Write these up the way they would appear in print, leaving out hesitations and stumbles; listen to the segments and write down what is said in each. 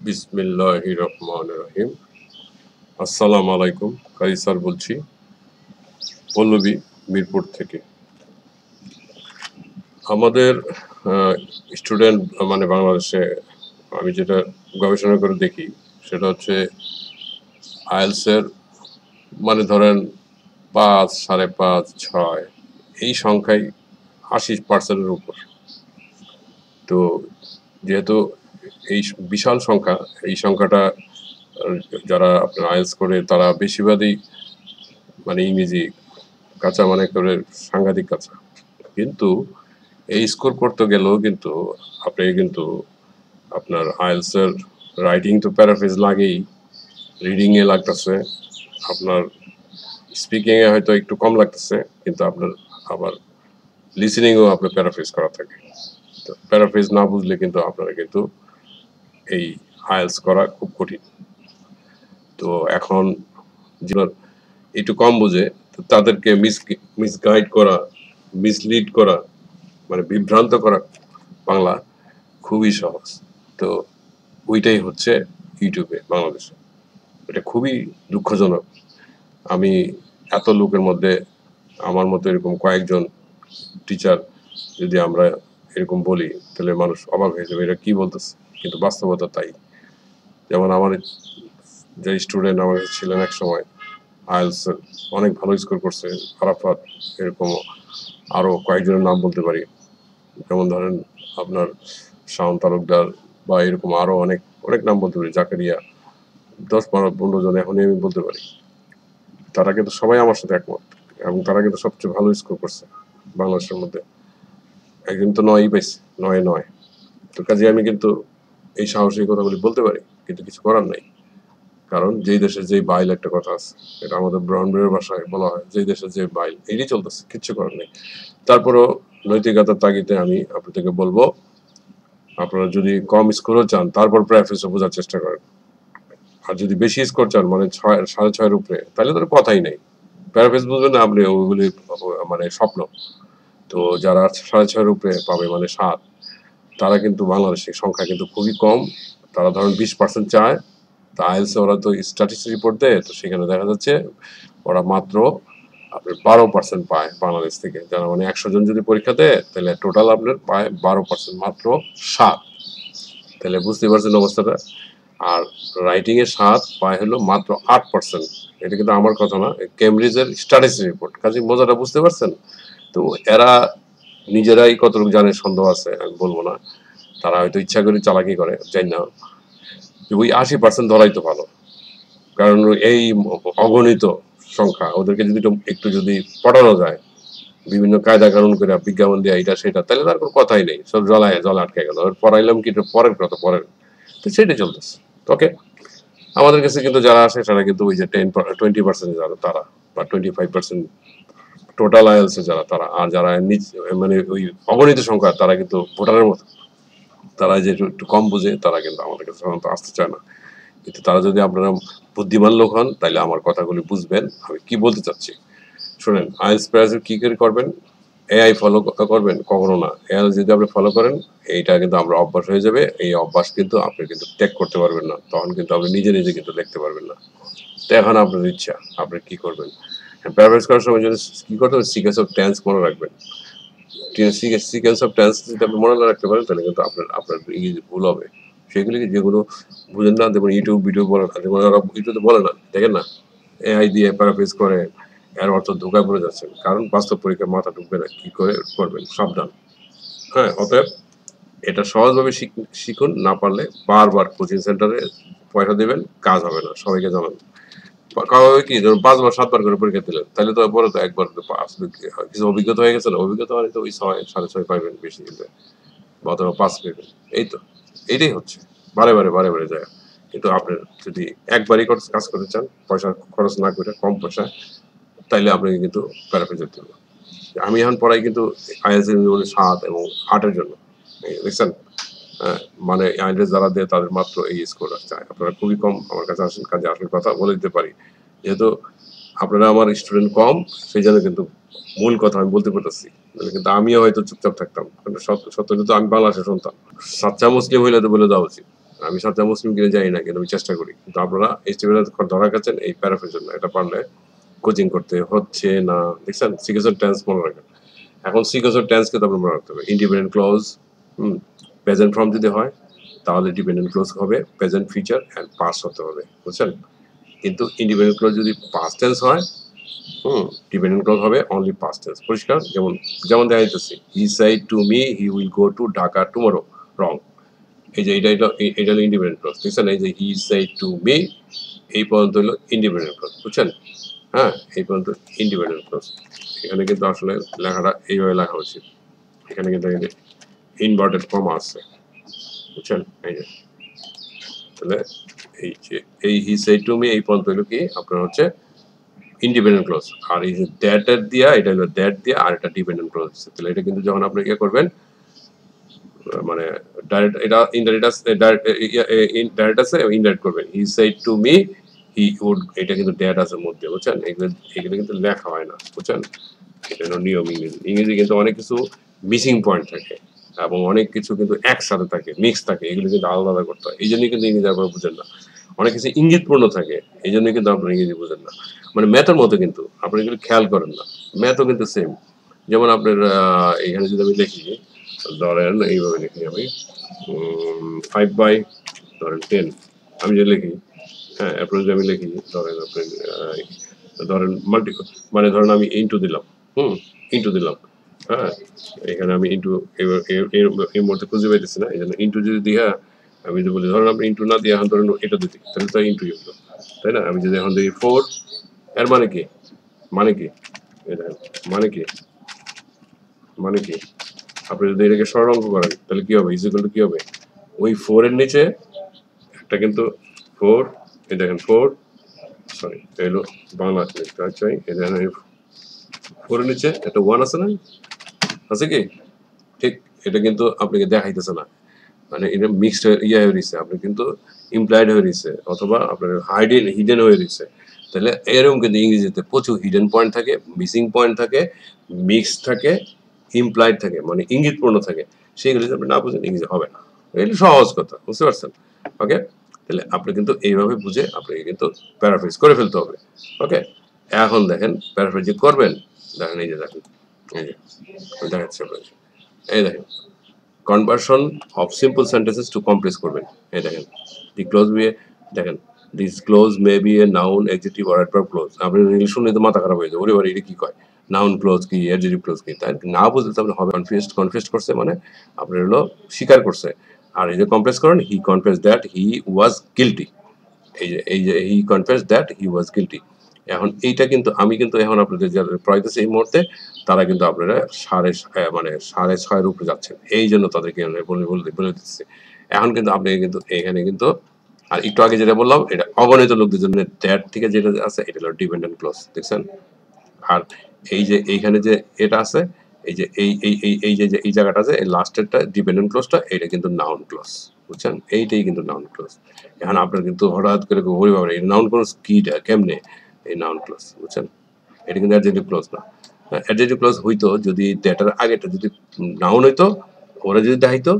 বিসমিল্লাহির রহমানির রহিম। আসসালামু আলাইকুম। কাইসার বলছি, পল্লবী, মিরপুর থেকে। আমাদের স্টুডেন্ট মানে বাংলাদেশে আমি যেটা গবেষণা করে দেখি সেটা হচ্ছে আইএলসের মানে ধরেন ৫, ৫.৫, ৬ এই সংখ্যায় ৮০%-এর উপর। তো যেহেতু এই বিশাল সংখ্যা, এই সংখ্যাটা যারা আপনার আইএলস করে তারা বেশিরভাগই মানে ইংরেজি কাঁচা মানে করে সাংঘাতিক কাঁচা। কিন্তু এই স্কোর করতে গেলেও কিন্তু আপনি কিন্তু আপনার আইএলস এর রাইটিং তো প্যারাফ্রেজ লাগেই, রিডিং এ লাগতেছে, আপনার স্পিকিং এ হয়তো একটু কম লাগতেছে, কিন্তু আপনার আবার লিসেনিং ও আপনার প্যারাফ্রেজ করা থাকে। তো প্যারাফ্রেজ না বুঝলে কিন্তু আপনারা কিন্তু এই আইএলস করা খুব কঠিন। তো এখন যারা একটু কম বুঝে তাদেরকে মিসগাইড করা, মিসলিড করা, মানে বিভ্রান্ত করা বাংলা খুবই সহজ। তো ওইটাই হচ্ছে ইউটিউবে বাংলাদেশে। এটা খুবই দুঃখজনক। আমি এত লোকের মধ্যে আমার মতো এরকম কয়েকজন টিচার যদি আমরা এরকম বলি তাহলে মানুষ অবাক হয়ে যাবে, এটা কি বলতেছে, কিন্তু বাস্তবতা তাই। যেমন আমার যে স্টুডেন্ট আমার ছিলেন এক সময় আইএলস অনেক ভালো স্কোর করছে, আরাফাত, এরকম আরো কয়েকজনের নাম বলতে পারি, যেমন ধরেন আপনার শাওন তালুকদার বা এরকম আরো অনেক অনেক নাম বলতে পারি, জাকারিয়া, ১০, ১৫ জন এখনই আমি বলতে পারি। তারা কিন্তু সবাই আমার সাথে একমত এবং তারা কিন্তু সবচেয়ে ভালো স্কোর করছে বাংলাদেশের মধ্যে। একদিন তো ৯ই পাইছে, ৯-৯। তো কাজে আমি কিন্তু এই সাহসী কথাগুলি বলতে পারি, কিন্তু কিছু করার নাই। কারণ যেই দেশে যেই বাইল একটা কথা আছে, এটা আমাদের ব্রাউনবের ভাষায় বলা হয়, যেই দেশে যে বাইল এটাই চলতেছে, কিচ্ছু করার নেই। তারপরেও নৈতিকতার তাগিদে আমি আপনাদেরকে বলবো, আপনারা যদি কম স্কোরও চান তারপর প্র্যাকটিসে বোঝার চেষ্টা করেন। আর যদি বেশি স্কোর চান মানে ৬, ৬.৫-এর উপরে, তাহলে তো কথাই নেই। প্যারাফ্রেজ বুঝবেন না আপনি, ওইগুলি মানে স্বপ্ন। তো যারা ৬.৫-এর উপরে পাবে মানে ৭, তারা কিন্তু বাংলাদেশের সংখ্যা কিন্তু খুবই কম। তারা ধরেন ২০% চায়। তা আইএলস ওরা তো স্ট্যাটিস্টিক্স রিপোর্ট দেয়, তো সেখানে দেখা যাচ্ছে ওরা মাত্র আপনার ১২% পায় বাংলাদেশ থেকে। যারা মানে ১০০ জন যদি পরীক্ষা দেয় তাহলে টোটাল আপনার পায় ১২%, মাত্র ৭। তাহলে বুঝতে পারছেন অবস্থাটা। আর রাইটিং এ ৭ পায় হলো মাত্র ৮%। এটা কিন্তু আমার কথা না, কেমব্রিজের স্ট্যাটিস্টিক্স রিপোর্ট। কাজেই মজাটা বুঝতে পারছেন? তো এরা নিজেরাই কতটুকু জানে সন্দেহ আছে, আমি বলবো না। তারা হয়তো ইচ্ছা করে চালাকি করে, জানি না। ওই ৮০% ধরাই তো ভালো। কারণ এই অগণিত সংখ্যা ওদেরকে যদি একটু যদি পড়ানো যায়, বিভিন্ন কায়দা কানুন করে বিজ্ঞাপন দেওয়া এটা সেটা, তাহলে তার কোনো কথাই নেই, সব জলে আটকে গেল। পড়াইলাম কি পরের কথা, পরের, তো সেটাই চলতেছে। ওকে, আমাদের কাছে কিন্তু যারা আসে তারা কিন্তু ওই যে 20% যারা তারা, বা 25% টোটাল আইএলস যারা তারা, আর যারা মানে ওই অগণিত সংখ্যা তারা কিন্তু ভোটারের মতো, তারা যে একটু কম বুঝে তারা কিন্তু আমাদের কাছে সাধারণত আসতে চায় না। কিন্তু তারা যদি আপনারা বুদ্ধিমান লোক হন তাহলে আমার কথাগুলি বুঝবেন আমি কি বলতে চাচ্ছি। শুনেন, আইএলস প্যারাসিট কি করে করবেন? এআই ফলো করবেন? কখনো না। এআই যদি আপনি ফলো করেন, এইটা কিন্তু আমরা অভ্যাস হয়ে যাবে। এই অভ্যাস কিন্তু আপনি কিন্তু ত্যাগ করতে পারবেন না। তখন কিন্তু আপনি নিজে নিজে কিন্তু লিখতে পারবেন না। তো এখন আপনার ইচ্ছা, আপনি কি করবেন। প্যারাফ্রেজ করার সময় যদি কি করতে হবে, সিকোয়েন্স অফ টেন্স মনে রাখবেন। সিকোয়েন্স অফ টেন্স যদি আপনি মনে না রাখতে পারেন তাহলে কিন্তু আপনার আপনার ভুল হবে। সেগুলি যেগুলো বুঝেন না, দেখুন ইউটিউব ভিডিও বলে না, যেমন ওরা ইউটিউবে বলে না, দেখেন না, এআই দিয়ে প্যারাফ্রেজ করে, এর অর্থ ধোকায় পড়ে যাচ্ছেন। কারণ বাস্তব পরীক্ষায় মাথা ঢুকবে না, কি করে করবেন, সাবধান। হ্যাঁ, অতএব এটা সহজভাবে শিখুন, না পারলে বারবার কোচিং সেন্টারে পয়সা দেবেন, কাজ হবে না, সবাইকে জানান। কারণ কি ধরুন ৫ বার ৭ বার করে পরীক্ষা দিলেন, তাহলে তো পরে তো একবার কিছু অভিজ্ঞতা হয়ে গেছে না, অভিজ্ঞতা মানে তো ওই ৬, ৬.৫ পাইবেন বেশি দিলে, বা অথবা ৫ পাইবেন। এই তো, এইটাই হচ্ছে, বারে বারে বারে বারে যায়। কিন্তু আপনি যদি একবারই কাজ করতে চান, পয়সা খরচ না করে কম পয়সা, তাইলে আপনাকে কিন্তু প্যারাফ্রেজ দিতে হবে। আমি এখন পড়াই কিন্তু আইএলটিএস এর ৭ এবং ৮ এর জন্য, দেখছেন? হ্যাঁ, মানে আইএলটিএস যারা দেয় তাদের মাত্র এই স্কোর চায়। আপনারা খুবই কম আমার কাছে আসেন, কাজে আসল কথা বলে দিতে পারি। যেহেতু আপনারা আমার স্টুডেন্ট কম, সেই জন্য কিন্তু মূল কথা আমি বলতে পারতেছি। নাহলে কিন্তু আমিও হয়তো চুপচাপ থাকতাম। সত্য কিন্তু আমি বাংলাদেশের সন্তান। সাচ্চা মুসলিম হইলে তো বলে দেওয়া উচিত। আমি সাথে মুসলিম কিনে যাই না, কিন্তু আমি চেষ্টা করি। কিন্তু আপনারা এইচটিএমএল ধরা গেছেন এই প্যারাফের জন্য, এটা পারলে কোচিং করতে হচ্ছে না। দেখছেন সিকোয়েন্স টেন্স মনে রাখেন। এখন সিকোয়েন্স টেন্সকে তো আপনার মনে রাখতে হবে। ইন্ডিপেন্ডেন্ট ক্লজ, প্রেজেন্ট ফর্ম যদি হয় তাহলে ডিপেন্ডেন্ট ক্লজ হবে, প্রেজেন্ট ফিচার অ্যান্ড পাস হতে হবে, বুঝছেন? কিন্তু ইন্ডিপেন্ডেন্ট ক্লজ যদি পাস্ট টেন্স হয়, ডিপেন্ডেন্ট ক্লজ হবে অনলি পাস্ট টেন্স। পরিষ্কার? যেমন যেমন দেখা যাইতেছে, he said to me he will go to Dhaka tomorrow. Wrong. এই যে এটা হলো ইন্ডিপেন্ডেন্ট ক্লজ, বুঝছেন? এই যে হি সেড টু মি, এই পর্যন্ত হলো ইন্ডিপেন্ডেন্ট ক্লজ, বুঝছেন? হ্যাঁ, এই পর্যন্ত ইন্ডিপেন্ডেন্ট ক্লজ। এখানে কিন্তু আসলে লেখাটা এইভাবে লেখা উচিত। এখানে কিন্তু ইনভার্টেড কমা আছে, বুঝছেন? এই যে তাহলে এই যে এই হি সেড টু মি এই পর্যন্ত হলো কি আপনার হচ্ছে ইন্ডিপেন্ডেন্ট ক্লজ। আর এই যে দ্যাট এর দিয়া, এটা হলো দ্যাট দিয়া, আর এটা ডিপেন্ডেন্ট ক্লজ। তাহলে এটা কিন্তু যখন আপনি ইয়ে করবেন, মানে ডাইরেক্ট, এটা ইনডাইরেক্ট আছে, ডাইরেক্ট আছে, ইনডাইরেক্ট করবেন। He said to me he would, এটা কিন্তু দ্যাট আছে মধ্যে, বুঝছেন? এগুলো এগুলো কিন্তু লেখা হয় না, বুঝছেন? এটা হলো নিয়ম ইংরেজি। ইংরেজি কিন্তু অনেক কিছু মিসিং পয়েন্ট থাকে এবং অনেক কিছু কিন্তু একসাথে থাকে, মিক্স থাকে, এগুলো কিন্তু আলাদা আলাদা করতে হয়। এই জন্যই কিন্তু ইংরেজি আপনারা বুঝেন না। অনেক কিছু ইঙ্গিতপূর্ণ থাকে, এই জন্যই কিন্তু আপনারা ইংরেজি বুঝেন না। মানে ম্যাথের মতো কিন্তু আপনি এগুলো খেয়াল করেন না। ম্যাথও কিন্তু সেম। যেমন আপনার এখানে যদি আমি লিখি, ধরেন এইভাবে লিখি আমি 5/10, আমি যে লিখি, হ্যাঁ, এরপর যদি আমি লিখি, ধরেন আপনি ধরেন মাল্টি, মানে ধরেন আমি ইন্টু দিলাম, ইন্টু দিলাম, হ্যাঁ, এখানে আমি ইন্টু এই মুহূর্তে খুঁজে পাইতেছি না, এই জন্য ইন্টু যদি দিয়া আমি যদি বলি, ধরেন আপনি ইন্টু না দিয়ে এখন ধরেন এটা দিতে, তাহলে তো ইন্টু হলো, তাই না? আমি যদি এখন দিই 4, এর মানে কি, মানে কি, এটা মানে কি, মানে কি, আপনি যদি এটাকে সরল অঙ্ক করেন তাহলে কি হবে, ইজিক্যাল টু কি হবে, ওই 4 এর নিচে একটা কিন্তু 4, এই দেখেন 4, সরি এটা হলো বাংলা লিখতে চাই, এই দেখেন 4 এর নিচে একটা 1 আছে না, আছে কি? ঠিক, এটা কিন্তু আপনাকে দেখাইতেছে না, মানে এটা মিক্সড ইয়ে হয়ে রয়েছে, আপনি কিন্তু ইমপ্লয়েড হয়ে রয়েছে, অথবা আপনার হিডেন হয়ে রয়েছে। তাহলে এরকম কিন্তু ইংরেজিতে প্রচুর হিডেন পয়েন্ট থাকে, মিসিং পয়েন্ট থাকে, মিক্স থাকে, ইমপ্লয়েড থাকে, মানে ইঙ্গিতপূর্ণ থাকে। সেগুলো যদি আপনি না বুঝেন ইংরেজি হবে না। এটা সহজ কথা, বুঝতে পারছেন? ওকে, তাহলে আপনি কিন্তু এইভাবে বুঝে আপনাকে কিন্তু প্যারাফ্রেজ করে ফেলতে হবে। ওকে, এখন দেখেন প্যারাফ্রেজ যে করবেন, দেখেন এই যে দেখেন, এই যে দেখাচ্ছি আপনাকে, এই দেখেন conversion of simple sentences to complex করবেন। এই দেখেন দি ক্লোজ বি, দেখেন this clause may be a noun adjective or adverb clause. আপনি ইংলিশ শুনলে তো মাথা খারাপ হয়ে যায়, ওরে বারে এটা কি কয়, নাউন ক্লোজ কি, অ্যাডজেক্টিভ ক্লোজ কি, তাই না বুঝলে তো আপনি হবে কনফিউজড করছে, মানে আপনার হলো স্বীকার করছে। আর এই যে কমপ্লেক্স করেন, he confess that he was guilty, এই যে he confess that he was guilty. এখন এইটা কিন্তু আমি কিন্তু এখন আপনাদের যারা পড়াইতেছি এই মুহূর্তে, তারা কিন্তু আপনারা মানে 6.5-এর উপরে যাচ্ছেন, এই জন্য তাদেরকে আমি বলে দিচ্ছি। এখন কিন্তু আপনি কিন্তু এখানে কিন্তু, আর একটু আগে যেটা বললাম এটা অগণিত লোকদের জন্য দ্যাট থেকে যেটা আছে এটা হলো ডিপেন্ডেন্ট ক্লজ, দেখছেন? আর এই যে এইখানে যে এটা আছে, এই যে এই জায়গাটা আছে, এই লাস্টেরটা ডিপেন্ডেন্ট ক্লজটা, এটা কিন্তু নাউন ক্লজ, বুঝছেন? এইটাই কিন্তু নাউন ক্লজ। এখন আপনার কিন্তু হঠাৎ করে ওরে বাবা, এই নাউন ক্লজ কিটা, কেমনে এই নাউন ক্লজ, বুঝছেন? এটা কিন্তু অ্যাডজেক্টিভ ক্লজ না। অ্যাডজেক্টিভ ক্লজ হইতো যদি দ্যাটার আগেটা যদি নাউন হইতো, ওরা যদি দেখাইতো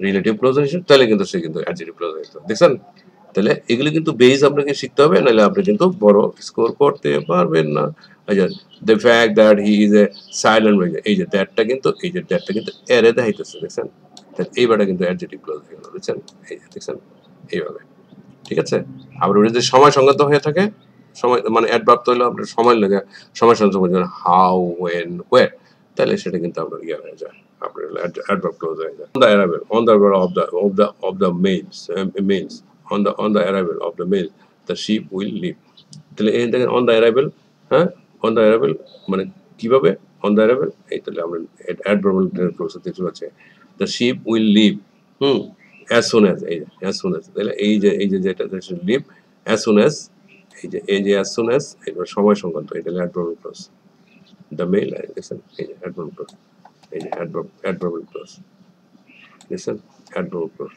রিলেটিভ ক্লজ হিসেবে, তাহলে কিন্তু সে কিন্তু অ্যাডজেক্টিভ ক্লজ হইতো, দেখছেন? তাহলে এগুলো কিন্তু বেস আপনাকে শিখতে হবে, নাহলে আপনি কিন্তু বড় স্কোর করতে পারবেন না। এই যে the fact that he is a silent, এই যে দ্যাটটা কিন্তু, এই যে দ্যাটটা কিন্তু এরে দেখাইতেছে, দেখছেন? তাহলে এইবারটা কিন্তু অ্যাডজেক্টিভ ক্লজ হয়ে গেল, বুঝছেন? এই যে দেখছেন এইভাবে, ঠিক আছে? আবার ওটা যদি সময় সংগত হয়ে থাকে, সময় মানে অ্যাডভার্ব তো হলো আপনার সময় লাগে, সময় সংগত যেমন হাউ, ওয়েন, হোয়ার, তাহলে সেটা কিন্তু আপনার ইয়ে হয়ে যায়, আপনার অ্যাডভার্ব ক্লোজ হয়ে যায়। On the arrival, on the of the mails, on the arrival of the mail the ship will leave। তাহলে এই দেখেন অন দ্য অ্যারাইভেল, হ্যাঁ, অন দ্য অ্যারাইভেল মানে কিভাবে, অন দ্য অ্যারাইভেল, এই তাহলে আমরা অ্যাডভার্বাল ক্লোজ দেখতে পাচ্ছি, the ship will leave, hmm, as soon as, এই যে as soon as, তাহলে এই যে যেটা লিভ as soon as, এই যে as soon as, এটা সময় সংক্রান্ত, এটা অ্যাডভার্বাল ক্লোজ। দ্য মেইল, দেখছেন এই যে অ্যাডভার্বাল ক্লোজ, এই যে অ্যাডভার্বাল ক্লোজ, দেখছেন অ্যাডভার্বাল ক্লোজ।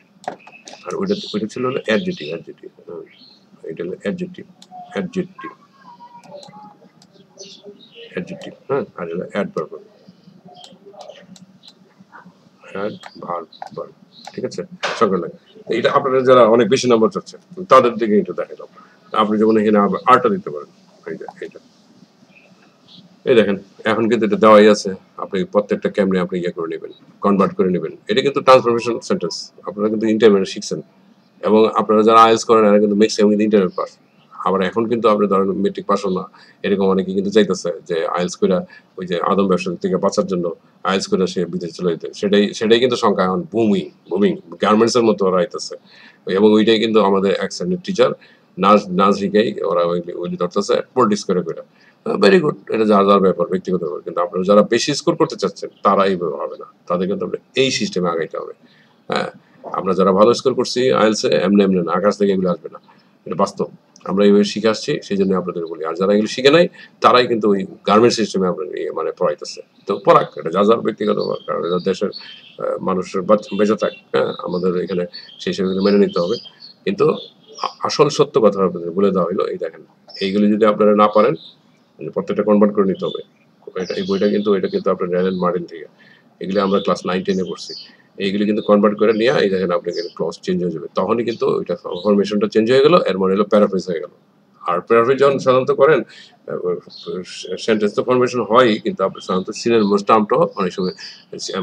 আর ওইটা ছিল হলো অ্যাডজেক্টিভ, এটা হলো অ্যাডজেক্টিভ, অ্যাডজেক্টিভ, অ্যাডজেক্টিভ, হ্যাঁ, আর হলো অ্যাডভার্ব, অ্যাডভার্ব, ঠিক আছে? সংখ্যা নাই। এটা আপনারা যারা অনেক বেশি নাম্বার চাচ্ছেন, তাদের দিকে একটু দেখালাম। আপনি যেমন এখানে আরটা দিতে পারেন। এই যে এইটা। এই দেখেন, এখন কিন্তু এটা দেওয়াই আছে। আপনি প্রত্যেকটা ক্যামেরা আপনি ইয়ে করে নেবেন, কনভার্ট করে নেবেন। এটা কিন্তু ট্রান্সফরমেশন সেন্টেন্স। আপনারা কিন্তু ইন্টারমিডিয়েট শিখছেন। এবং আপনারা যারা আইএলটিএস করেন এরা কিন্তু ম্যাক্সিমাম কিন্তু ইন্টারমিডিয়েট পাস। আবার এখন কিন্তু আপনি ধরেন মেট্রিক পাসও না। এরকম অনেকে কিন্তু চাইতেছে যে আইএলটিএস কইরা ওই যে আদম ব্যবসা থেকে বাঁচার জন্য আইএলটিএস কইরা সে বিদেশে চলে যেতে। সেটাই কিন্তু সংখ্যা এখন বুমিং গার্মেন্টস এর মতো ওরা আইতেছে। এবং ওইটাই কিন্তু আমাদের এক শ্রেণীর টিচার নাচ শিখাই ওরা ওইগুলি ধরতেছে পলিটিক্স করে। Very good. এটা যার ব্যাপার, ব্যক্তিগত ব্যাপার। কিন্তু আপনারা যারা বেশি স্কোর করতে চাচ্ছেন তারা এইভাবে হবে না। তাদের কিন্তু আপনার এই সিস্টেমে আগাইতে হবে। হ্যাঁ? আমরা যারা ভালো স্কোর করছি আইএলটিএস এ এমনি না। আকাশ থেকে এগুলো আসবে না। এটা বাস্তব। আমরা এইভাবে শিখে আসছি সেজন্য আপনাদের বলি। আর যারা এগুলো শিখে নাই তারাই কিন্তু ওই গার্মেন্টস সিস্টেমে আপনার মানে পড়াইতেছে। তো পড়াক, এটা যার ব্যক্তিগত ব্যাপার। কারণ এটা দেশের মানুষের বেঁচে থাক, হ্যাঁ? আমাদের এখানে সেই হিসেবে মেনে নিতে হবে। কিন্তু আসল সত্য কথা আপনাদের বলে দেওয়া হইলো, এই দেখেন। এইগুলি যদি আপনারা না পারেন প্রত্যেকটা কনভার্ট করে নিতে হবে। এই বইটা কিন্তু এটা কিন্তু আপনার রেলেন মার্টিন থেকে। এগুলি আমরা ক্লাস 9-10 এ পড়ছি। এইগুলি কিন্তু কনভার্ট করে নিয়ে এই দেখেন আপনার ক্লজ চেঞ্জ হয়ে যাবে। তখনই কিন্তু ওইটা ফরমেশনটা চেঞ্জ হয়ে গেল। এর মানে হলো প্যারাফ্রেজ হয়ে গেল। আর প্যারাফ্রেজ যখন সাধারণত করেন সেন্টেন্স তো ফরমেশন হয়ই, কিন্তু আপনি সাধারণত সিনোনিমাস টার্মটাও অনেক সময়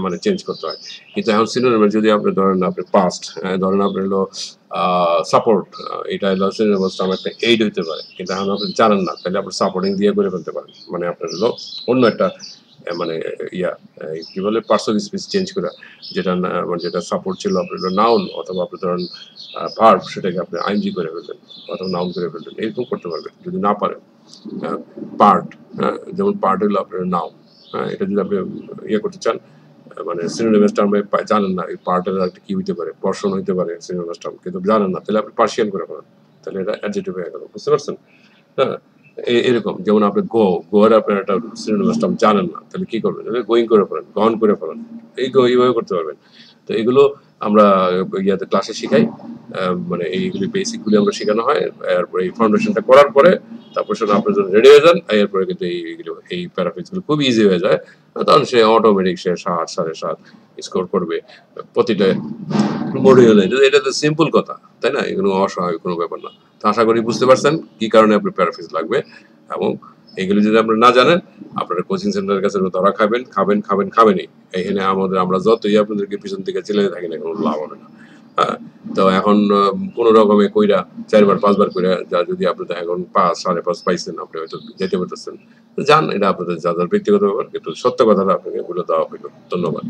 মানে চেঞ্জ করতে হয়। কিন্তু এখন সিনোনিমাস যদি আপনি ধরেন আপনি পাস্ট, ধরেন আপনার হলো সাপোর্ট, এটা হলো সিনোনিমাস টার্ম একটা এইড হইতে পারে। কিন্তু এখন আপনি জানেন না, তাহলে আপনি সাপোর্টিং দিয়ে করে ফেলতে পারেন। মানে আপনার হলো অন্য একটা মানে ইয়া কি বলে পার্সন স্পিচ চেঞ্জ করা, যেটা মানে যেটা সাপোর্ট ছিল আপনার হলো নাউন, অথবা আপনি ধরেন ভার্ব, সেটাকে আপনি আইএনজি করে ফেললেন অথবা নাউন করে ফেললেন, এরকম করতে পারবেন যদি না পারেন। পার্ট, হ্যাঁ, যেমন পার্ট হলো আপনার নাউন, হ্যাঁ, এটা যদি আপনি ইয়ে করতে চান মানে সিনোনিমাস টার্মে জানেন না এই পার্টের একটা কি হইতে পারে, পর্শন হইতে পারে সিনোনিমাস টার্ম, কিন্তু জানেন না, তাহলে আপনি পার্সিয়ান করে ফেলেন, তাহলে এটা অ্যাডজেক্টিভ হয়ে গেল। বুঝতে পারছেন? হ্যাঁ, এরকম যেমন আপনি গোয়ের আপনার একটা সিনোনিমাস টার্ম জানেন না, তাহলে কি করবেন? গোয়িং করে ফেলেন, গহন করে ফেলেন। এইভাবে করতে পারবেন। তো এগুলো আমরা ইয়াতে ক্লাসে শিখাই। মানে এইগুলি বেসিকগুলি আমরা শেখানো হয়। এরপরে এই ফাউন্ডেশনটা করার পরে তারপর সেটা আপনি যখন রেডি হয়ে যান, এরপরে কিন্তু এই প্যারাফিজগুলো খুব ইজি হয়ে যায়। তখন সে অটোমেটিক সে ৭, ৭.৫ স্কোর করবে প্রতিটা মডিউলে। এটা তো সিম্পল কথা, তাই না? এগুলো অস্বাভাবিক কোনো ব্যাপার না। তো আশা করি বুঝতে পারছেন কি কারণে আপনার প্যারাফিজ লাগবে, এবং এগুলো যদি আপনি না জানেন আপনারা কোচিং সেন্টারের কাছে ধরা খাবেনই। এখানে আমরা যতই আপনাদেরকে পিছন থেকে চেলে থাকি না, কোনো লাভ হবে না। হ্যাঁ, তো এখন কোন রকমে কইরা ৪ বার ৫ বার কইরা যদি আপনি এখন ৫, ৫.৫ পাইছেন, আপনি হয়তো যেতে পারতেছেন। যান, এটা আপনাদের যার ব্যক্তিগত ব্যাপার, কিন্তু সত্য কথাটা আপনাকে বলে দেওয়া হইল। ধন্যবাদ।